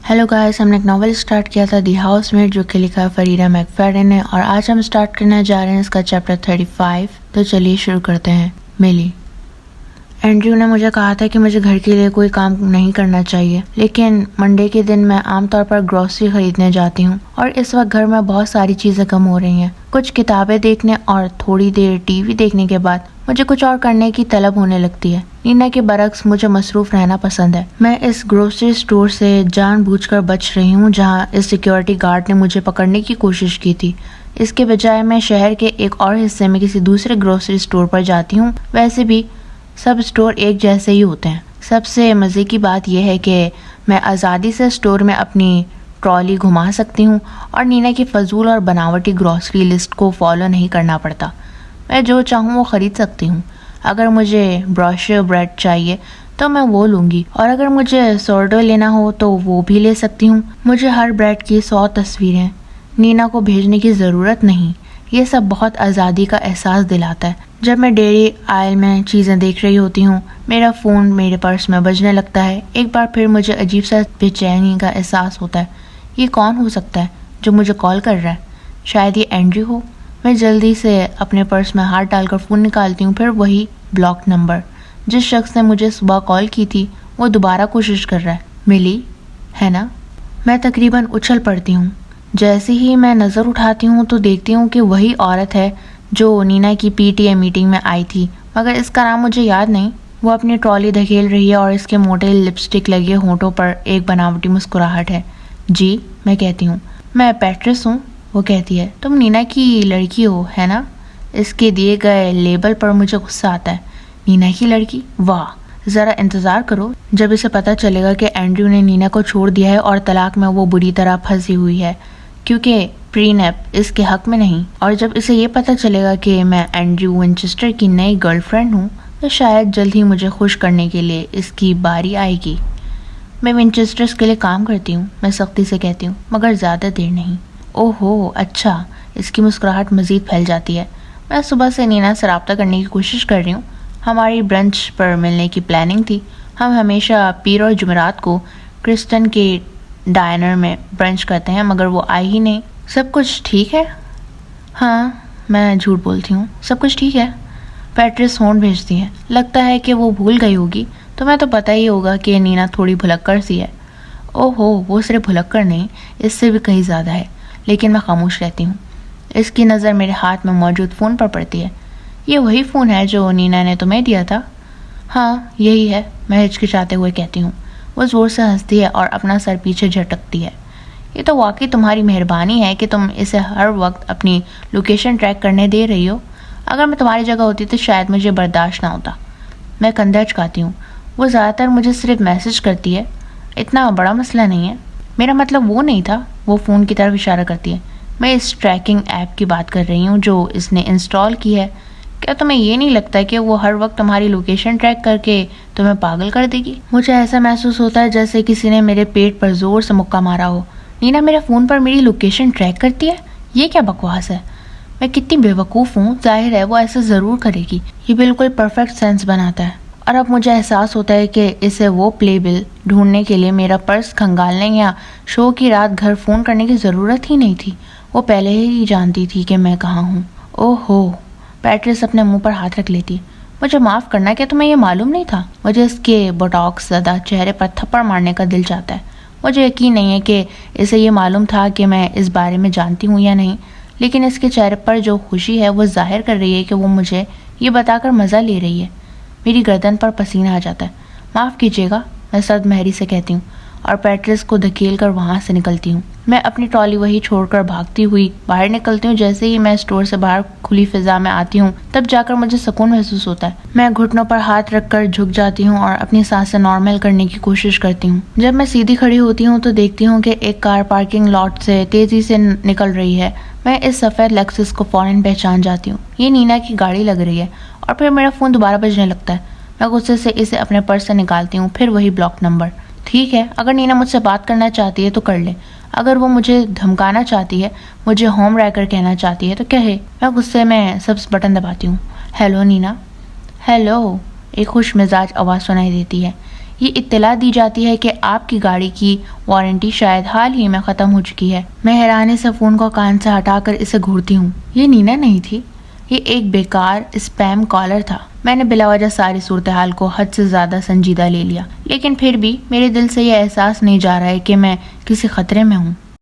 Hello guys, हमने एक novel start किया था दी हाउसमेट, जो कि लिखा है फरीदा मैकफेरन ने, और आज हम स्टार्ट करने जा रहे हैं इसका चैप्टर 35। तो चलिए शुरू करते हैं। मिली। एंड्रयू ने मुझे कहा था कि मुझे घर के लिए कोई काम नहीं करना चाहिए, लेकिन मंडे के दिन मैं आमतौर पर ग्रोसरी खरीदने जाती हूँ और इस वक्त घर में बहुत सारी चीजें कम हो रही हैं। कुछ किताबें देखने और थोड़ी देर टीवी देखने के बाद मुझे कुछ और करने की तलब होने लगती है। नीना के बरक्स मुझे मसरूफ रहना पसंद है। मैं इस ग्रोसरी स्टोर से जानबूझकर बच रही हूँ जहाँ इस सिक्योरिटी गार्ड ने मुझे पकड़ने की कोशिश की थी। इसके बजाय मैं शहर के एक और हिस्से में किसी दूसरे ग्रोसरी स्टोर पर जाती हूँ। वैसे भी सब स्टोर एक जैसे ही होते हैं। सबसे मज़े की बात यह है कि मैं आज़ादी से स्टोर में अपनी ट्रॉली घुमा सकती हूँ और नीना की फजूल और बनावटी ग्रॉसरी लिस्ट को फॉलो नहीं करना पड़ता। मैं जो चाहूँ वो ख़रीद सकती हूँ। अगर मुझे ब्रोशर ब्रेड चाहिए तो मैं वो लूँगी, और अगर मुझे सोरडो लेना हो तो वो भी ले सकती हूँ। मुझे हर ब्रेड की 100 तस्वीरें नीना को भेजने की ज़रूरत नहीं। ये सब बहुत आज़ादी का एहसास दिलाता है। जब मैं डेयरी आयल में चीज़ें देख रही होती हूँ, मेरा फ़ोन मेरे पर्स में बजने लगता है। एक बार फिर मुझे अजीब सा बेचैनी का एहसास होता है। ये कौन हो सकता है जो मुझे कॉल कर रहा है? शायद ये एंड्रयू हो। मैं जल्दी से अपने पर्स में हाथ डालकर फ़ोन निकालती हूँ। फिर वही ब्लॉक नंबर। जिस शख्स ने मुझे सुबह कॉल की थी वो दोबारा कोशिश कर रहा है। मिली है ना? मैं तकरीबन उछल पड़ती हूँ। जैसे ही मैं नज़र उठाती हूँ तो देखती हूँ कि वही औरत है जो नीना की पीटीए मीटिंग में आई थी, मगर इसका नाम मुझे याद नहीं। वो अपनी ट्रॉली धकेल रही है और इसके मोटे लिपस्टिक लगे होंठों पर एक बनावटी मुस्कुराहट है। जी, मैं कहती हूँ। मैं पैट्रिस हूँ, वो कहती है। तुम नीना की लड़की हो, है ना? इसके दिए गए लेबल पर मुझे गुस्सा आता है। नीना की लड़की? वाह! ज़रा इंतज़ार करो, जब इसे पता चलेगा कि एंड्रयू ने नीना को छोड़ दिया है और तलाक में वो बुरी तरह फंसी हुई है, क्योंकि प्रीनेप इसके हक में नहीं। और जब इसे ये पता चलेगा कि मैं एंड्रयू विंचेस्टर की नई गर्लफ्रेंड हूँ, तो शायद जल्द ही मुझे खुश करने के लिए इसकी बारी आएगी। मैं विंचेस्टर्स के लिए काम करती हूँ, मैं सख्ती से कहती हूँ, मगर ज़्यादा देर नहीं। ओहो, अच्छा। इसकी मुस्कुराहट मज़ीद फैल जाती है। मैं सुबह से नीना से रब्ता करने की कोशिश कर रही हूँ। हमारी ब्रंच पर मिलने की प्लानिंग थी। हम हमेशा पीर और जुमेरात को क्रिस्टन के डाइनर में ब्रंच करते हैं, मगर वो आई ही नहीं। सब कुछ ठीक है? हाँ, मैं झूठ बोलती हूँ। सब कुछ ठीक है। पैट्रिस होंठ भेजती है। लगता है कि वो भूल गई होगी। तुम्हें तो पता ही होगा कि नीना थोड़ी भुलक्कड़ सी है। ओहो, वो सिर्फ भुलक्कड़ नहीं, इससे भी कहीं ज़्यादा है। लेकिन मैं खामोश रहती हूँ। इसकी नज़र मेरे हाथ में मौजूद फ़ोन पर पड़ती है। ये वही फ़ोन है जो नीना ने तुम्हें दिया था? हाँ, यही है, मैं हिचकिचाते हुए कहती हूँ। वो ज़ोर से हंसती है और अपना सर पीछे झटकती है। ये तो वाकई तुम्हारी मेहरबानी है कि तुम इसे हर वक्त अपनी लोकेशन ट्रैक करने दे रही हो। अगर मैं तुम्हारी जगह होती तो शायद मुझे बर्दाश्त ना होता। मैं कंधा चुकाती हूँ। वो ज़्यादातर मुझे सिर्फ मैसेज करती है, इतना बड़ा मसला नहीं है। मेरा मतलब वो नहीं था। वो फ़ोन की तरफ इशारा करती है। मैं इस ट्रैकिंग ऐप की बात कर रही हूँ जो इसने इंस्टॉल की है। क्या तुम्हें ये नहीं लगता कि वो हर वक्त तुम्हारी लोकेशन ट्रैक करके तुम्हें पागल कर देगी? मुझे ऐसा महसूस होता है जैसे किसी ने मेरे पेट पर ज़ोर से मुक्का मारा हो। नीना मेरे फ़ोन पर मेरी लोकेशन ट्रैक करती है? ये क्या बकवास है? मैं कितनी बेवकूफ़ हूँ। जाहिर है वो ऐसा ज़रूर करेगी। ये बिल्कुल परफेक्ट सेंस बनाता है। और अब मुझे एहसास होता है कि इसे वो प्ले बिल ढूंढने के लिए मेरा पर्स खंगालने या शो की रात घर फ़ोन करने की ज़रूरत ही नहीं थी। वो पहले ही जानती थी कि मैं कहाँ हूँ। ओहो! पैट्रिस अपने मुंह पर हाथ रख लेती। मुझे माफ़ करना, क्या तुम्हें ये मालूम नहीं था? मुझे इसके बोटॉक्स ज़्यादा चेहरे पर थप्पड़ मारने का दिल चाहता है। मुझे यकीन नहीं है कि इसे ये मालूम था कि मैं इस बारे में जानती हूँ या नहीं, लेकिन इसके चेहरे पर जो खुशी है वो जाहिर कर रही है कि वो मुझे ये बताकर मज़ा ले रही है। मेरी गर्दन पर पसीना आ जाता है। माफ़ कीजिएगा, मैं सर्द महरी से कहती हूँ और पैट्रिस को धकेल कर वहाँ से निकलती हूँ। मैं अपनी ट्रॉली वही छोड़कर भागती हुई बाहर निकलती हूँ। जैसे ही मैं स्टोर से बाहर खुली फिजा में आती हूँ तब जाकर मुझे सुकून महसूस होता है। मैं घुटनों पर हाथ रखकर झुक जाती हूँ और अपनी सांसें नॉर्मल करने की कोशिश करती हूँ। जब मैं सीधी खड़ी होती हूँ तो देखती हूँ कि एक कार पार्किंग लॉट से तेजी से निकल रही है। मैं इस सफ़ेद लेक्सस को फौरन पहचान जाती हूँ। ये नीना की गाड़ी लग रही है। और फिर मेरा फ़ोन दोबारा बजने लगता है। मैं गुस्से से इसे अपने पर्स से निकालती हूँ। फिर वही ब्लॉक नंबर। ठीक है, अगर नीना मुझसे बात करना चाहती है तो कर ले। अगर वो मुझे धमकाना चाहती है, मुझे होम रैकर कहना चाहती है तो कहे। मैं गुस्से में सब्ज बटन दबाती हूँ। हेलो नीना। हेलो। एक खुश मिजाज आवाज़ सुनाई देती है। یہ اطلاع دی جاتی ہے کہ آپ کی گاڑی کی وارنٹی شاید حال ہی میں ختم ہو چکی ہے۔ میں حیرانی سے فون کو کان سے ہٹا کر اسے گھورتی ہوں۔ یہ نینا نہیں تھی، یہ ایک بیکار اسپیم کالر تھا۔ میں نے بلا وجہ ساری صورتحال کو حد سے زیادہ سنجیدہ لے لیا، لیکن پھر بھی میرے دل سے یہ احساس نہیں جا رہا ہے کہ میں کسی خطرے میں ہوں۔